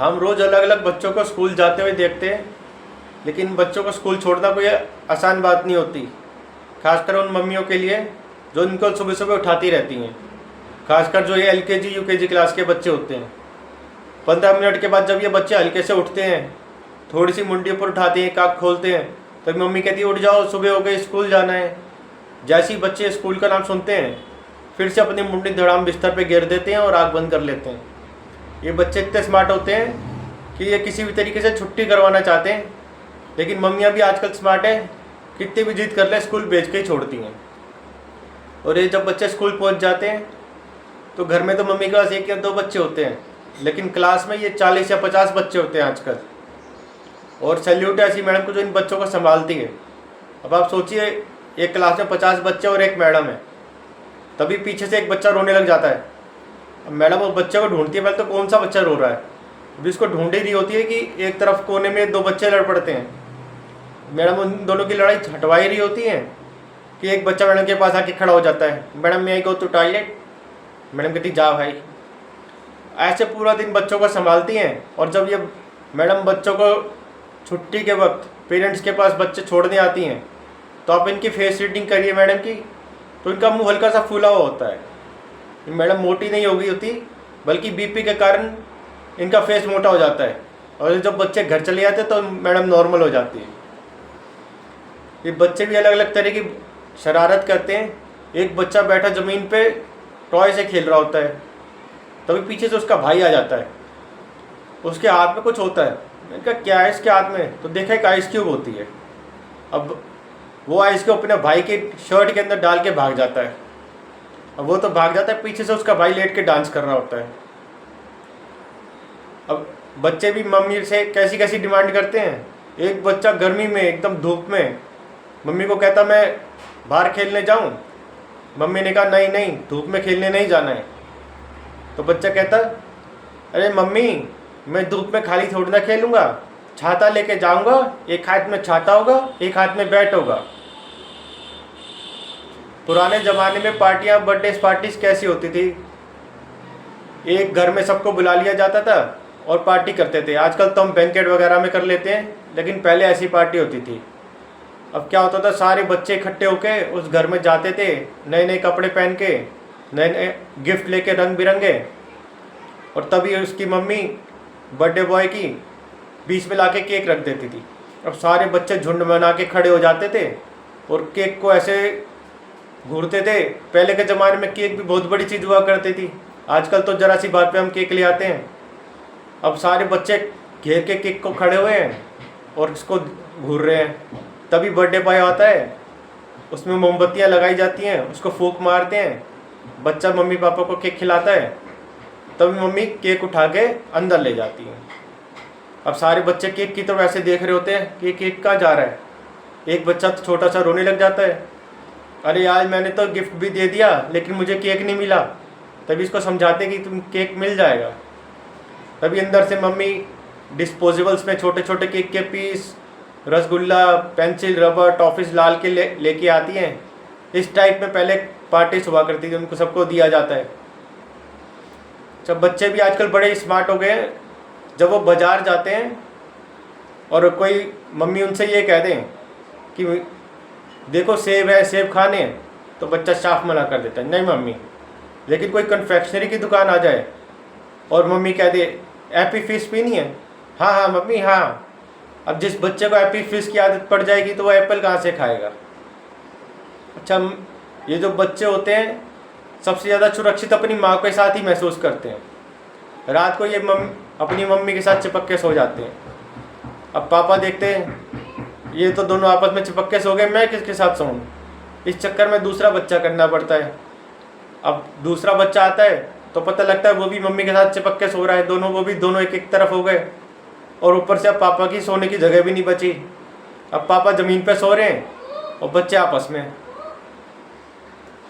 हम रोज़ अलग अलग बच्चों को स्कूल जाते हुए देखते हैं, लेकिन बच्चों को स्कूल छोड़ना कोई आसान बात नहीं होती, खासकर उन मम्मियों के लिए जो इनको सुबह सुबह उठाती रहती हैं। खासकर जो ये LKG UKG क्लास के बच्चे होते हैं, 15 मिनट के बाद जब ये बच्चे हल्के से उठते हैं, थोड़ी सी मुंडी ऊपर उठाते हैं, आँख खोलते हैं, तभी मम्मी कहती है उठ जाओ, सुबह हो गई, स्कूल जाना है। जैसे ही बच्चे स्कूल का नाम सुनते हैं, फिर से अपनी मुंडी धड़ाम बिस्तर पे गिर देते हैं और आँख बंद कर लेते हैं। ये बच्चे इतने स्मार्ट होते हैं कि ये किसी भी तरीके से छुट्टी करवाना चाहते हैं, लेकिन मम्मियाँ भी आजकल स्मार्ट है, कितनी भी जिद कर ले स्कूल भेज के ही छोड़ती हैं। और ये जब बच्चे स्कूल पहुँच जाते हैं तो घर में तो मम्मी के पास 1 या 2 बच्चे होते हैं, लेकिन क्लास में ये 40 या 50 बच्चे होते हैं आजकल। और सैल्यूट है ऐसी मैडम को जो इन बच्चों को संभालती है। अब आप सोचिए, एक क्लास में 50 बच्चे और एक मैडम है, तभी पीछे से एक बच्चा रोने लग जाता है। अब मैडम उस बच्चे को ढूंढती है, पहले तो कौन सा बच्चा रो रहा है, अभी इसको ढूंढ ही रही होती है कि एक तरफ कोने में 2 बच्चे लड़ पड़ते हैं। मैडम उन दोनों की लड़ाई हटवा ही रही होती है कि एक बच्चा मैडम के पास आके खड़ा हो जाता है, मैडम मैं गो टू टॉयलेट। मैडम कहती जा भाई। ऐसे पूरा दिन बच्चों को संभालती हैं, और जब ये मैडम बच्चों को छुट्टी के वक्त पेरेंट्स के पास बच्चे छोड़ने आती हैं, तो आप इनकी फेस रीडिंग करिए मैडम की, तो इनका मुंह हल्का सा फूला हुआ होता है। मैडम मोटी नहीं हो गई होती, बल्कि BP के कारण इनका फेस मोटा हो जाता है, और जब बच्चे घर चले जाते हैं तो मैडम नॉर्मल हो जाती है। ये बच्चे भी अलग अलग तरह की शरारत करते हैं। एक बच्चा बैठा ज़मीन पे टॉय से खेल रहा होता है, तभी पीछे से उसका भाई आ जाता है, उसके हाथ में कुछ होता है। मैंने कहा क्या है इसके हाथ में, तो देखा एक आइस क्यूब होती है। अब वो आइस क्यूब अपने भाई के शर्ट के अंदर डाल के भाग जाता है। अब वो तो भाग जाता है, पीछे से उसका भाई लेट के डांस कर रहा होता है। अब बच्चे भी मम्मी से कैसी कैसी डिमांड करते हैं। एक बच्चा गर्मी में एकदम धूप में मम्मी को कहता मैं बाहर खेलने जाऊं। मम्मी ने कहा नहीं नहीं, धूप में खेलने नहीं जाना है। तो बच्चा कहता अरे मम्मी मैं धूप में खाली थोड़ी ना खेलूँगा, छाता लेके जाऊँगा, एक हाथ में छाता होगा, एक हाथ में बैट होगा। पुराने ज़माने में पार्टियाँ, बर्थडे पार्टीज कैसी होती थी, एक घर में सबको बुला लिया जाता था और पार्टी करते थे। आजकल तो हम बैंकेट वगैरह में कर लेते हैं, लेकिन पहले ऐसी पार्टी होती थी। अब क्या होता था, सारे बच्चे इकट्ठे होके उस घर में जाते थे, नए नए कपड़े पहन के, नए नए गिफ्ट लेके रंग बिरंगे, और तभी उसकी मम्मी बर्थडे बॉय की बीच में लाके केक रख देती थी। अब सारे बच्चे झुंड बना के खड़े हो जाते थे और केक को ऐसे घूरते थे। पहले के ज़माने में केक भी बहुत बड़ी चीज़ हुआ करती थी, आजकल तो ज़रा सी बात पे हम केक ले आते हैं। अब सारे बच्चे घेर के केक को खड़े हुए हैं और इसको घूर रहे हैं। तभी बर्थडे बॉय आता है, उसमें मोमबत्तियाँ लगाई जाती हैं, उसको फूंक मारते हैं, बच्चा मम्मी पापा को केक खिलाता है, तभी मम्मी केक उठा के अंदर ले जाती है। अब सारे बच्चे केक की तरफ ऐसे देख रहे होते हैं कि केक कहाँ जा रहा है। एक बच्चा तो छोटा सा रोने लग जाता है, अरे आज मैंने तो गिफ्ट भी दे दिया लेकिन मुझे केक नहीं मिला। तभी इसको समझाते कि तुम केक मिल जाएगा। तभी अंदर से मम्मी डिस्पोजेबल्स में छोटे छोटे केक के piece, rasgulla, pencil, rubber, toffees लाल के लेके आती हैं। इस टाइप में पहले पार्टीज हुआ करती थी, उनको सबको दिया जाता है। जब बच्चे भी आजकल बड़े स्मार्ट हो गए हैं, जब वो बाज़ार जाते हैं और कोई मम्मी उनसे ये कह दें कि देखो सेब है, सेब खाने हैं, तो बच्चा साफ मना कर देता है नहीं मम्मी। लेकिन कोई कन्फेक्शनरी की दुकान आ जाए और मम्मी कह दे एप्पी फिश पीनी है, हाँ हाँ मम्मी हाँ। अब जिस बच्चे को एप्पी फिश की आदत पड़ जाएगी तो वो एप्पल कहाँ से खाएगा। अच्छा, ये जो बच्चे होते हैं सबसे ज़्यादा सुरक्षित अपनी माँ के साथ ही महसूस करते हैं। रात को ये अपनी मम्मी के साथ चिपक के सो जाते हैं। अब पापा देखते हैं ये तो दोनों आपस में चिपक के सो गए, मैं किसके साथ सोऊं। इस चक्कर में दूसरा बच्चा करना पड़ता है। अब दूसरा बच्चा आता है तो पता लगता है वो भी मम्मी के साथ चिपक के सो रहा है, वो भी दोनों एक एक तरफ हो गए, और ऊपर से अब पापा की सोने की जगह भी नहीं बची। अब पापा ज़मीन पे सो रहे हैं और बच्चे आपस में।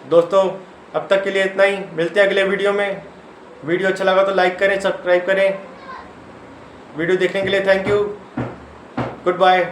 दोस्तों अब तक के लिए इतना ही, मिलते हैं अगले वीडियो में। वीडियो अच्छा लगा तो लाइक करें, सब्सक्राइब करें। वीडियो देखने के लिए थैंक यू, गुड बाय।